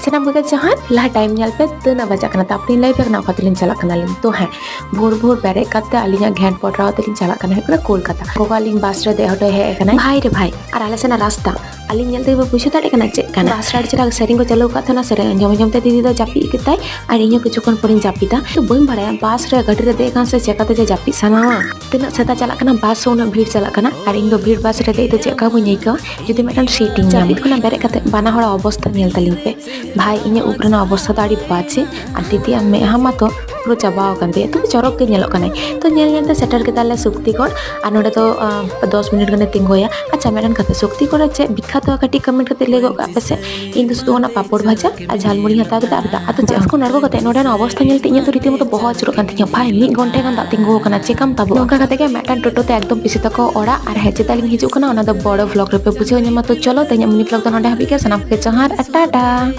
ᱥᱟᱱᱟᱢ ᱠᱚᱜᱮ ᱡᱟᱦᱟᱸ ᱞᱟᱦᱟ ᱴᱟइम ᱧᱮᱞ ᱯᱮ ᱛᱤᱱᱟᱹᱜ ᱵᱟᱡᱟᱜ ᱠᱟᱱᱟ ᱛᱟᱯᱚᱨᱮ ᱞᱟᱹᱭ ᱯᱮ ᱠᱟᱱᱟ ᱚᱠᱟ ᱛᱮᱞᱤᱧ ᱪᱟᱞᱟᱜ ᱠᱟᱱᱟᱞᱤᱧ ᱛᱚ ᱦᱮᱸ ᱵᱷᱳᱨ ᱵᱮᱨᱮᱫ ᱠᱟᱛᱮ ᱟᱹᱞᱤᱧᱟᱜ ᱜᱷᱮᱸᱴ ᱯᱚᱴᱨᱟᱣ ᱛᱮᱞᱤᱧ ᱪᱟᱞᱟᱜ ᱠᱟᱱᱟ ᱦᱩᱭᱩᱜ ᱠᱟᱱᱟ ᱠᱳᱞᱠᱟᱛᱟ ᱜᱚᱜᱚ ᱟᱹᱞᱤᱧ ᱵᱟᱥ ᱨᱮ ᱫᱮᱡ ᱦᱚᱴᱚ ᱦᱮᱡ ᱟᱠᱟᱱᱟᱭ ᱵᱷᱟᱭ ᱨᱮ ᱵᱷᱟᱭ ᱟᱨ ᱟᱞᱮ ᱥᱮᱱᱟᱜ ᱨᱟᱥᱛᱟ ᱟᱹᱞᱤᱧ ᱧᱮᱞ ᱛᱮᱜᱮ ᱵᱩᱡᱷᱟᱹᱣ ᱫᱟᱲᱮᱭᱟᱜ ᱠᱟᱱᱟ ᱪᱮᱫ ᱠᱟᱱᱟ ᱵᱟᱥ ᱨᱮ ᱟᱹᱰᱤ ᱪᱮᱦᱨᱟ ᱥᱮᱨᱮᱧ ᱠᱚ ᱪᱟᱹᱞᱩ ᱟᱠᱟᱫ ᱛᱟᱦᱮᱱᱟ ᱥᱮᱨᱮᱧ ᱟᱸᱡᱚᱢ ᱛᱮ ᱫᱤᱫᱤ ᱫᱚ ᱡᱟᱹᱯᱤᱫ ᱠᱮᱫᱟᱭ ᱟᱨ ᱤᱧ ᱦᱚᱸ ᱠᱤᱪᱷᱩ ᱠᱷᱚᱱ ᱯᱚᱨᱮᱧ ᱡᱟᱹᱯᱤᱫᱟ ᱛᱚ ᱵᱟᱹᱧ ᱵᱟᱲᱟᱭᱟ ᱵᱟᱥ ᱨᱮ ᱜᱟᱹᱰᱤ ᱨᱮ ᱫᱮᱡ ᱠᱟᱱ ᱥᱮ ᱪᱮᱠᱟᱛᱮ ᱡᱮ ᱡᱟᱹᱯᱤᱫ ᱥᱟᱱᱟᱣᱟ ᱛᱤᱱᱟᱹᱜ ᱥᱮᱛᱟ ᱪᱟᱞᱟᱜ ᱠᱟᱱᱟ ᱵᱟᱥ ᱦᱚᱸ ᱩᱱᱟᱹᱜ ᱵᱷᱤᱲ ᱪᱟᱞᱟᱜ ᱠᱟᱱᱟ ᱟᱨ ᱤᱧ ᱫᱚ ᱵᱷᱤᱲ ᱵᱟᱥ ᱨᱮ ᱫᱮᱡ ᱫᱚ ᱪᱮᱫ ᱞᱮᱠᱟ ᱵᱟᱹᱧ ᱟᱹᱭᱠᱟᱹᱣᱟ ᱡᱩᱫᱤ ᱢᱤᱫᱴᱟᱝ ᱥᱤᱴ ᱤᱧ ᱧᱟᱢᱟ ᱡᱟᱹᱯᱤᱫ ᱠᱷᱚᱱᱟᱜ ᱵᱮᱨᱮᱫ ᱠᱟᱛᱮ ᱵᱟᱱᱟ ᱦᱚᱲᱟᱜ ᱚᱵᱚᱥᱛᱟ ᱧᱮᱞ ᱛᱟᱹᱞᱤᱧ ᱯᱮ ᱵᱷᱟᱭ ᱤᱧᱟᱹᱜ ᱩᱵ ᱨᱮᱱᱟᱜ ᱚᱵᱚᱥᱛᱟ ᱫᱚ ᱟᱹᱰᱤ ᱵᱟᱡᱮ ᱟᱨ ᱫᱤᱫᱤᱭᱟᱜ ᱢᱮᱫᱦᱟ ᱢᱟᱛᱚ ᱯᱩᱨᱟᱹ ᱪᱟᱵᱟᱣ ᱟᱠᱟᱱ ᱛᱟᱭᱟ ᱛᱚᱵᱮ ᱪᱚᱨᱚᱠ ᱜᱮ ᱧᱮᱞᱚᱜ ᱠᱟᱱᱟᱭ ᱛᱚ ᱧᱮᱞᱛᱮ ᱥᱮᱴᱮᱨ ᱠᱮᱫᱟᱞᱮ ᱥᱚᱠᱛᱤᱜᱚᱲ ᱟᱨ ᱱᱚᱰᱮ ᱫᱚ 10 ᱢᱤᱱᱤᱴ ᱜᱟᱱᱮ ᱛᱤᱸᱜᱩᱭᱟ ᱟᱪᱪᱷᱟ ᱢᱤᱫᱴᱟᱝ ᱠᱟᱛᱷᱟ ᱥᱚᱠᱛᱤᱜᱚᱲ ᱨᱮ ᱪᱮᱫ ᱵᱤᱠᱠᱷᱟᱛᱚ ᱠᱟᱹᱴᱤᱡ ᱠᱚᱢᱮᱱᱴ ᱠᱟᱛᱮ ᱞᱟᱹᱭ ᱜᱚᱫ ᱠᱟᱜ ᱯᱮ ᱥᱮ ᱤᱧ ᱫᱚ ᱥᱩᱫᱷᱩ ᱚᱱᱟ ᱯᱟᱯᱚᱲ ᱵᱷᱟᱡᱟ ᱟᱨ ᱡᱷᱟᱞᱢᱩᱲᱤᱧ ᱦᱟᱛᱟᱣ ᱠᱮᱫᱟ ᱟᱨ ᱫᱟᱜ ᱟᱫᱚ ᱪᱮᱫ ᱠᱷᱚᱱ ᱟᱬᱜᱚ ᱠᱟᱛᱮ ᱱᱚᱰᱮᱱᱟᱜ ᱚᱵᱚᱥᱛᱟ ᱧᱮᱞᱛᱮ ᱤᱧᱟᱹᱜ ᱫᱚ ᱨᱤᱛᱤᱢᱚᱛᱚ ᱵᱚᱦᱚᱜ ᱟᱹᱪᱩᱨᱚᱜ ᱠᱟᱱ ᱛᱤᱧᱟ ᱵᱷᱟᱭ 1 ᱜᱷᱚᱱᱴᱟ ᱜᱟᱱ ᱫᱟᱜ ᱛᱤᱸᱜᱩ ᱟᱠᱟᱱᱟ ᱪᱮᱠᱟᱢ ᱛᱟᱵᱚᱜᱼᱟ ᱱᱚᱝᱠᱟ ᱠᱟᱛᱮ ᱜᱮ ᱢᱤᱫᱴᱟᱝ ᱴᱳᱴᱳ ᱛᱮ ᱮᱠᱫᱚम ᱯᱤᱥᱤ ᱛᱟᱠᱚ ᱚᱲᱟᱜ ᱟᱨ ᱦᱮᱡ ᱛᱟᱞᱤᱧ ᱦᱤᱡᱩᱜ ᱠᱟᱱᱟ ᱚᱱᱟ ᱫᱚ ᱵᱚᱲᱚ ᱵᱞᱚᱜ ᱨᱮᱯᱮ ᱵᱩᱡᱷᱟᱹᱣ ᱧᱟᱢᱟ ᱛᱚ ᱪᱚᱞᱚ ᱛᱮᱦᱮᱧᱟᱜ ᱢᱤᱱᱤ ᱵᱞᱚᱜ ᱫᱚ ᱱᱚᱰᱮ ᱦᱟᱹᱵᱤᱡ ᱜᱮ ᱥᱟᱱᱟᱢ ᱠᱚᱜᱮ ᱡᱚᱦᱟᱨ ᱟᱨ ᱴᱟᱴᱟ।